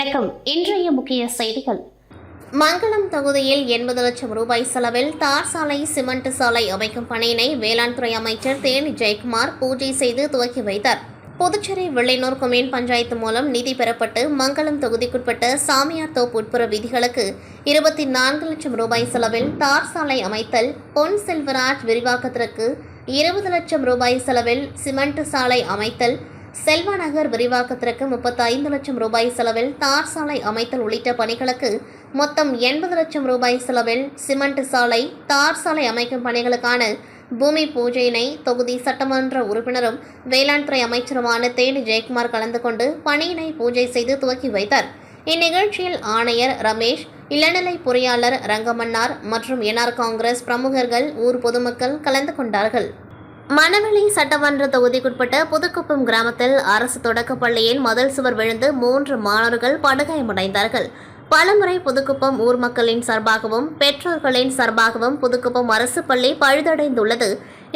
வணக்கம். இன்றைய முக்கிய செய்திகள். மங்களம் தொகுதியில் 80 லட்சம் ரூபாய் செலவில் தார் சாலை, சிமெண்ட் சாலை அமைக்கும் பணியினை வேளாண் துறை அமைச்சர் தேனி ஜெயக்குமார் பூஜை செய்து துவக்கி வைத்தார். புதுச்சேரி வெள்ளையனூர் கொம்யூன் பஞ்சாயத்து மூலம் நிதி பெறப்பட்டு மங்களம் தொகுதிக்குட்பட்ட சாமியார் தோப்பு உட்புற வீதிகளுக்கு 24 லட்சம் ரூபாய் செலவில் தார் சாலை அமைத்தல், பொன் செல்வராஜ் விரிவாக்கத்திற்கு 20 லட்சம் ரூபாய் செலவில் சிமெண்ட் சாலை அமைத்தல், செல்வநகர் விரிவாக்கத்திற்கு 35 லட்சம் ரூபாய் செலவில் தார் சாலை அமைத்தல் உள்ளிட்ட பணிகளுக்கு மொத்தம் 80 லட்சம் ரூபாய் செலவில் சிமெண்ட் சாலை, தார் சாலை அமைக்கும் பணிகளுக்கான பூமி பூஜையினை தொகுதி சட்டமன்ற உறுப்பினரும் வேளாண் துறை அமைச்சருமான தேனி ஜெயக்குமார் கலந்து கொண்டு பணியினை பூஜை செய்து துவக்கி வைத்தார். இந்நிகழ்ச்சியில் ஆணையர் ரமேஷ், இளநிலை பொறியாளர் ரங்கமன்னார் மற்றும் என்ஆர் காங்கிரஸ் பிரமுகர்கள், ஊர் பொதுமக்கள் கலந்து கொண்டார்கள். மணவெளி சட்டமன்ற தொகுதிக்குட்பட்ட புதுக்குப்பம் கிராமத்தில் அரசு தொடக்கப் பள்ளியின் மதில் சுவர் விழுந்து 3 மாணவர்கள் படுகாயமடைந்தார்கள். பலமுறை புதுக்குப்பம் ஊர் மக்களின் சார்பாகவும் பெற்றோர்களின் சார்பாகவும் புதுக்குப்பம் அரசு பள்ளி பழுதடைந்துள்ளது.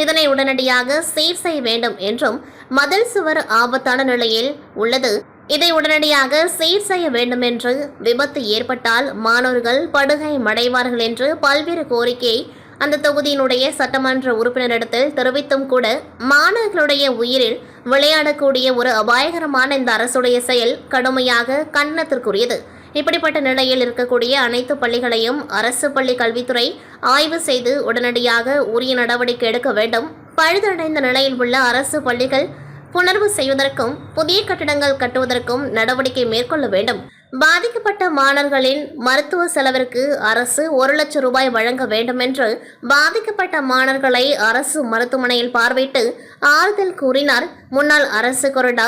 இதனை உடனடியாக சீர் செய்ய வேண்டும் என்றும், மதில் சுவர் ஆபத்தான நிலையில் உள்ளது, இதை உடனடியாக சீர் செய்ய வேண்டும் என்று, விபத்து ஏற்பட்டால் மாணவர்கள் படுகாயமடைவார்கள் என்று பல்வேறு கோரிக்கையை அந்த தொகுதியினுடைய சட்டமன்ற உறுப்பினரிடத்தில் தெரிவித்தும் கூட மாணவர்களுடைய உயிரில் விளையாடக்கூடிய ஒரு அபாயகரமான இந்த அரசுடைய செயல் கடுமையாக கண்டனத்திற்குரியது. இப்படிப்பட்ட நிலையில் இருக்கக்கூடிய அனைத்து பள்ளிகளையும் அரசு பள்ளி கல்வித்துறை ஆய்வு செய்து உடனடியாக உரிய நடவடிக்கை எடுக்க வேண்டும். பழுதடைந்த நிலையில் உள்ள அரசு பள்ளிகள் புனர்வு செய்வதற்கும் புதிய கட்டிடங்கள் கட்டுவதற்கும் நடவடிக்கை மேற்கொள்ள வேண்டும். பாதிக்கப்பட்ட மாணவர்களின் மருத்துவ செலவிற்கு அரசு 1 லட்சம் ரூபாய் வழங்க வேண்டும் என்று பாதிக்கப்பட்ட மாணவர்களை அரசு மருத்துவமனையில் பார்வையிட்டு ஆறுதல் கூறினார் முன்னாள் அரசு கொறடா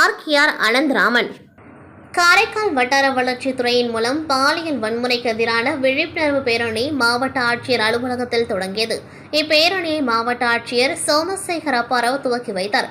RKR அனந்தராமன். காரைக்கால் வட்டார வளர்ச்சித்துறையின் மூலம் பாலியல் வன்முறைக்கு எதிரான விழிப்புணர்வு பேரணி மாவட்ட ஆட்சியர் அலுவலகத்தில் தொடங்கியது. இப்பேரணியை மாவட்ட ஆட்சியர் சோமசேகர் அப்பாராவ் துவக்கி வைத்தார்.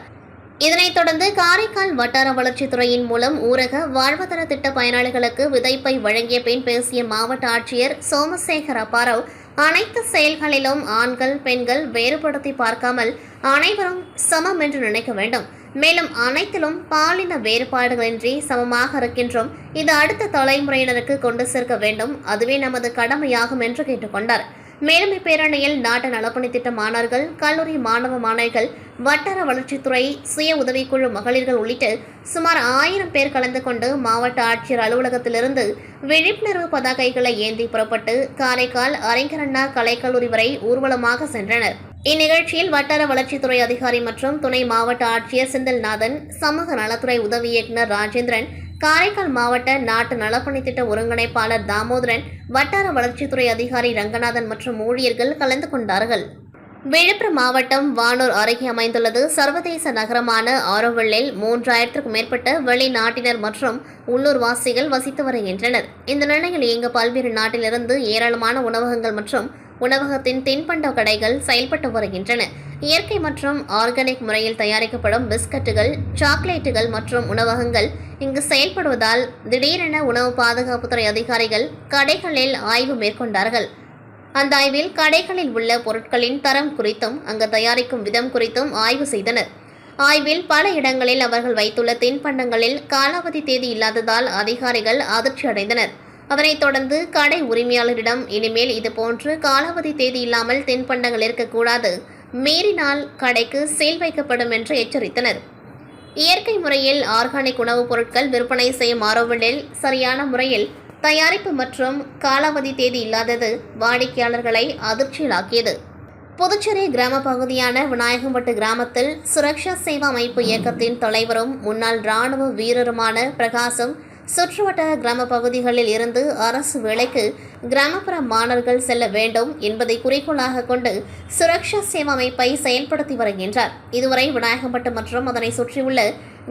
இதனைத் தொடர்ந்து காரைக்கால் வட்டார வளர்ச்சித்துறையின் மூலம் ஊரக வாழ்வாதார திட்ட பயனாளிகளுக்கு விதைப்பை வழங்கிய பின் பேசிய மாவட்ட ஆட்சியர் சோமசேகர் அப்பாராவ், அனைத்து செயல்களிலும் ஆண்கள் பெண்கள் வேறுபடுத்தி பார்க்காமல் அனைவரும் சமம் என்று நினைக்க வேண்டும். மேலும் அனைத்திலும் பாலின வேறுபாடுகளின்றி சமமாக இருக்கின்றோம். இது அடுத்த தலைமுறையினருக்கு கொண்டு சேர்க்க வேண்டும். அதுவே நமது கடமையாகும் என்று கேட்டுக்கொண்டார். மேலும் இப்பேரணியில் நாட்டு நலப்பணி திட்ட மாணவர்கள், கல்லூரி மாணவ மாணவிகள், வட்டார வளர்ச்சித்துறை, சுய உதவிக்குழு மகளிர்கள் உள்ளிட்ட சுமார் 1000 பேர் கலந்து கொண்டு மாவட்ட ஆட்சியர் அலுவலகத்திலிருந்து விழிப்புணர்வு பதாகைகளை ஏந்தி புறப்பட்டு காரைக்கால் அறிஞர் அண்ணா கலைக்கல்லூரி வரை ஊர்வலமாக சென்றனர். இந்நிகழ்ச்சியில் வட்டார வளர்ச்சித்துறை அதிகாரி மற்றும் துணை மாவட்ட ஆட்சியர் செந்தில்நாதன், சமூக நலத்துறை உதவி இயக்குநர் ராஜேந்திரன், காரைக்கால் மாவட்ட நாட்டு நலப்பணி திட்ட ஒருங்கிணைப்பாளர் தாமோதரன், வட்டார வளர்ச்சித்துறை அதிகாரி ரங்கநாதன் மற்றும் ஊழியர்கள் கலந்து கொண்டார்கள். விழுப்புரம் மாவட்டம் வானூர் அருகே அமைந்துள்ளது சர்வதேச நகரமான ஆரோவில்லில் 3000க்கும் மேற்பட்ட வெளிநாட்டினர் மற்றும் உள்ளூர்வாசிகள் வசித்து வருகின்றனர். இந்த நிலையில் இங்கு பல்வேறு நாட்டிலிருந்து ஏராளமான உணவகங்கள் மற்றும் உணவகத்தின் தின்பண்ட கடைகள் செயல்பட்டு வருகின்றன. இயற்கை மற்றும் ஆர்கானிக் முறையில் தயாரிக்கப்படும் பிஸ்கட்டுகள், சாக்லேட்டுகள் மற்றும் உணவகங்கள் இங்கு செயல்படுவதால் திடீரென உணவு பாதுகாப்புத்துறை அதிகாரிகள் கடைகளில் ஆய்வு மேற்கொண்டார்கள். அந்த ஆய்வில் கடைகளில் உள்ள பொருட்களின் தரம் குறித்தும் அங்கு தயாரிக்கும் விதம் குறித்தும் ஆய்வு செய்தனர். ஆய்வில் பல இடங்களில் அவர்கள் வைத்துள்ள தின்பண்டங்களில் காலாவதி தேதி இல்லாததால் அதிகாரிகள் அதிர்ச்சி அடைந்தனர். அதனைத் தொடர்ந்து கடை உரிமையாளரிடம் இனிமேல் இதுபோன்று காலாவதி தேதி இல்லாமல் தின்பண்டங்கள் இருக்கக்கூடாது, மீறினால் கடைக்கு சீல் வைக்கப்படும் என்று எச்சரித்தனர். இயற்கை முறையில் ஆர்கானிக் உணவுப் பொருட்கள் விற்பனை செய்யும் ஆரோவில்லில் சரியான முறையில் தயாரிப்பு மற்றும் காலாவதி தேதி இல்லாதது வாடிக்கையாளர்களை அதிர்ச்சியிலாக்கியது. புதுச்சேரி கிராம பகுதியான விநாயகம்பட்டு கிராமத்தில் சுரக்ஷா சேவா அமைப்பு இயக்கத்தின் தலைவரும் முன்னாள் இராணுவ வீரருமான பிரகாசம் சுற்றுவட்டார கிராம பகுதிகளில் இருந்து அரசு வேலைக்கு கிராமப்புற மாணவர்கள் செல்ல வேண்டும் என்பதை குறிக்கோளாக கொண்டு சுரக்ஷா சேவா அமைப்பை செயல்படுத்தி வருகின்றார். இதுவரை விநாயகம்பட்டு மற்றும் அதனை சுற்றியுள்ள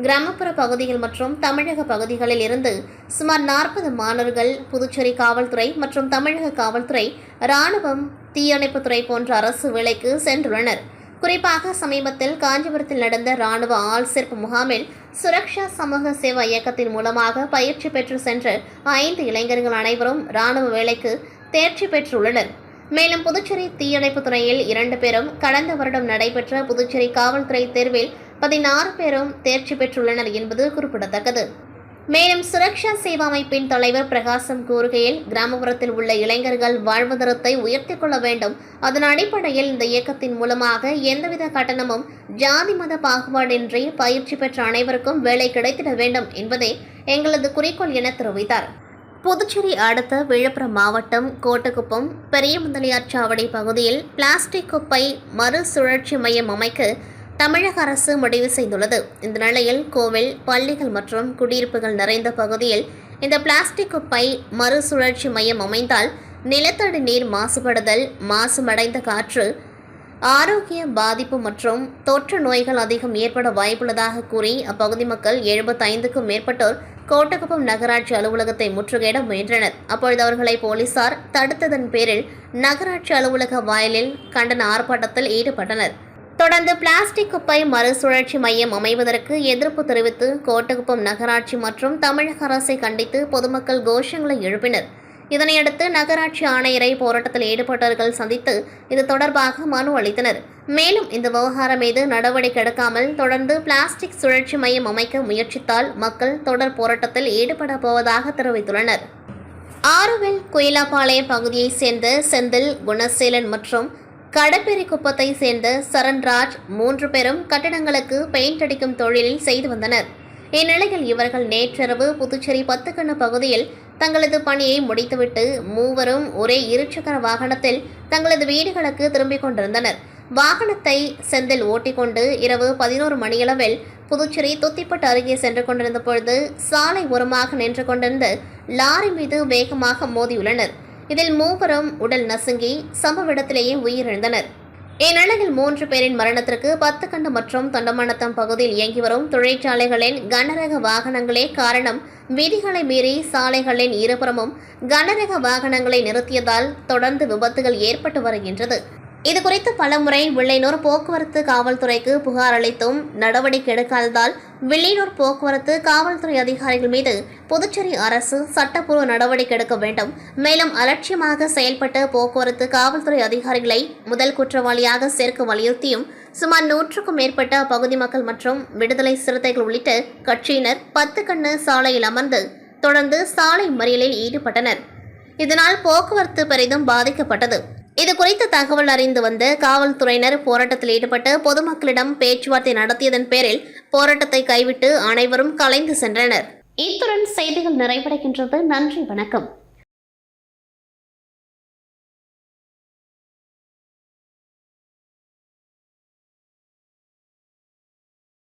கிராமப்புற பகுதிகள் மற்றும் தமிழக பகுதிகளில் இருந்து சுமார் 40 மாணவர்கள் புதுச்சேரி காவல்துறை மற்றும் தமிழக காவல்துறை, இராணுவம், தீயணைப்புத்துறை போன்ற அரசு வேலைக்கு சென்றுள்ளனர். குறிப்பாக சமீபத்தில் காஞ்சிபுரத்தில் நடந்த இராணுவ ஆள் சேர்ப்பு முகாமில் சுரக்ஷா சமூக சேவா இயக்கத்தின் மூலமாக பயிற்சி பெற்று சென்ற 5 இளைஞர்கள் அனைவரும் இராணுவ வேலைக்கு தேர்ச்சி பெற்றுள்ளனர். மேலும் புதுச்சேரி தீயணைப்பு துறையில் 2 பேரும், கடந்த வருடம் நடைபெற்ற புதுச்சேரி காவல்துறை தேர்வில் 16 பேரும் தேர்ச்சி பெற்றுள்ளனர் என்பது குறிப்பிடத்தக்கது. மேலும் சுரக்ஷா சேவா அமைப்பின் தலைவர் பிரகாசம் கூறுகையில், கிராமப்புறத்தில் உள்ள இளைஞர்கள் வாழ்வாதாரத்தை உயர்த்திக் கொள்ள வேண்டும். அதன் அடிப்படையில் இந்த இயக்கத்தின் மூலமாக எந்தவித கட்டணமும் ஜாதி மத பாகுபாடின்றி பயிற்சி பெற்ற அனைவருக்கும் வேலை கிடைத்திட வேண்டும் என்பதே எங்களது குறிக்கோள் என தெரிவித்தார். புதுச்சேரி அடுத்த விழுப்புரம் மாவட்டம் கோட்டக்குப்பம் பெரிய முதலியார் சாவடி பகுதியில் பிளாஸ்டிக் குப்பை மறுசுழற்சி மையம் அமைக்க தமிழக அரசு முடிவு செய்துள்ளது. இந்த நிலையில் கோவில், பள்ளிகள் மற்றும் குடியிருப்புகள் நிறைந்த பகுதியில் இந்த பிளாஸ்டிக் குப்பை மறுசுழற்சி மையம் அமைந்தால் நிலத்தடி நீர் மாசுபடுதல், மாசுமடைந்த காற்று, ஆரோக்கிய பாதிப்பு மற்றும் தொற்று நோய்கள் அதிகம் ஏற்பட வாய்ப்புள்ளதாக கூறி அப்பகுதி மக்கள் 75க்கும் மேற்பட்டோர் கோட்டக்குப்பம் நகராட்சி அலுவலகத்தை முற்றுகையிட முயன்றனர். அப்பொழுது அவர்களை போலீசார் தடுத்ததன் பேரில் நகராட்சி அலுவலக வாயிலில் கண்டன ஆர்ப்பாட்டத்தில் ஈடுபட்டனர். தொடர்ந்து பிளாஸ்டிக் குப்பை மறுசுழற்சி மையம் அமைவதற்கு எதிர்ப்பு தெரிவித்து கோட்டக்குப்பம் நகராட்சி மற்றும் தமிழக அரசை கண்டித்து பொதுமக்கள் கோஷங்களை எழுப்பினர். இதனையடுத்து நகராட்சி ஆணையரை போராட்டத்தில் ஈடுபட்டவர்கள் சந்தித்து இது தொடர்பாக மனு அளித்தனர். மேலும் இந்த விவகாரம் மீது நடவடிக்கை எடுக்காமல் தொடர்ந்து பிளாஸ்டிக் சுழற்சி மையம் அமைக்க முயற்சித்தால் மக்கள் தொடர் போராட்டத்தில் ஈடுபட போவதாக தெரிவித்துள்ளனர். ஆறுவில் குயிலாப்பாளையம் பகுதியைச் சேர்ந்த செந்தில், குணசீலன் மற்றும் கடப்பேரி குப்பத்தை சேர்ந்த சரண்ராஜ் 3 பேரும் கட்டடங்களுக்கு பெயிண்ட் அடிக்கும் தொழிலில் செய்து வந்தனர். இந்நிலையில் இவர்கள் நேற்றிரவு புதுச்சேரி 10 கண்ணு பகுதியில் தங்களது பணியை முடித்துவிட்டு மூவரும் ஒரே இருசக்கர வாகனத்தில் தங்களது வீடுகளுக்கு திரும்பிக் கொண்டிருந்தனர். வாகனத்தை செந்தில் ஓட்டிக்கொண்டு இரவு 11 மணியளவில் புதுச்சேரி துத்திப்பட்டு அருகே சென்று கொண்டிருந்த பொழுது சாலை ஓரமாக நின்று கொண்டிருந்த லாரி மீது வேகமாக மோதியுள்ளனர். இதில் மூவரும் உடல் நசுங்கி சம்பவ இடத்திலேயே உயிரிழந்தனர். இந்நிலையில் 3 பேரின் மரணத்திற்கு 10 கண்டு மற்றும் தொண்டமானத்தம் பகுதியில் இயங்கி வரும் தொழிற்சாலைகளின் கனரக வாகனங்களே காரணம். விதிகளை மீறி சாலைகளின் இருபுறமும் கனரக வாகனங்களை நிறுத்தியதால் தொடர்ந்து விபத்துகள் ஏற்பட்டு வருகின்றது. இதுகுறித்து பலமுறை வில்லியனூர் போக்குவரத்து காவல்துறைக்கு புகார் அளித்தும் நடவடிக்கை எடுக்காததால் வில்லியனூர் போக்குவரத்து காவல்துறை அதிகாரிகள் மீது புதுச்சேரி அரசு சட்டப்பூர்வ நடவடிக்கை எடுக்க வேண்டும். மேலும் அலட்சியமாக செயல்பட்ட போக்குவரத்து காவல்துறை அதிகாரிகளை முதல் குற்றவாளியாக சேர்க்க வலியுறுத்தியும் சுமார் 100க்கும் மேற்பட்ட பகுதி மக்கள் மற்றும் விடுதலை சிறுத்தைகள் உள்ளிட்ட கட்சியினர் 10 கண்ணு சாலையில் அமர்ந்து தொடர்ந்து சாலை மறியலில் ஈடுபட்டனர். இதனால் போக்குவரத்து பெரிதும் பாதிக்கப்பட்டது. இதுகுறித்து தகவல் அறிந்து வந்த காவல்துறையினர் போராட்டத்தில் ஈடுபட்ட பொதுமக்களிடம் பேச்சுவார்த்தை நடத்தியதன் பேரில் போராட்டத்தை கைவிட்டு அனைவரும் கலைந்து சென்றனர். இத்துடன் செய்திகள் நிறைவடைகின்றது. நன்றி, வணக்கம்.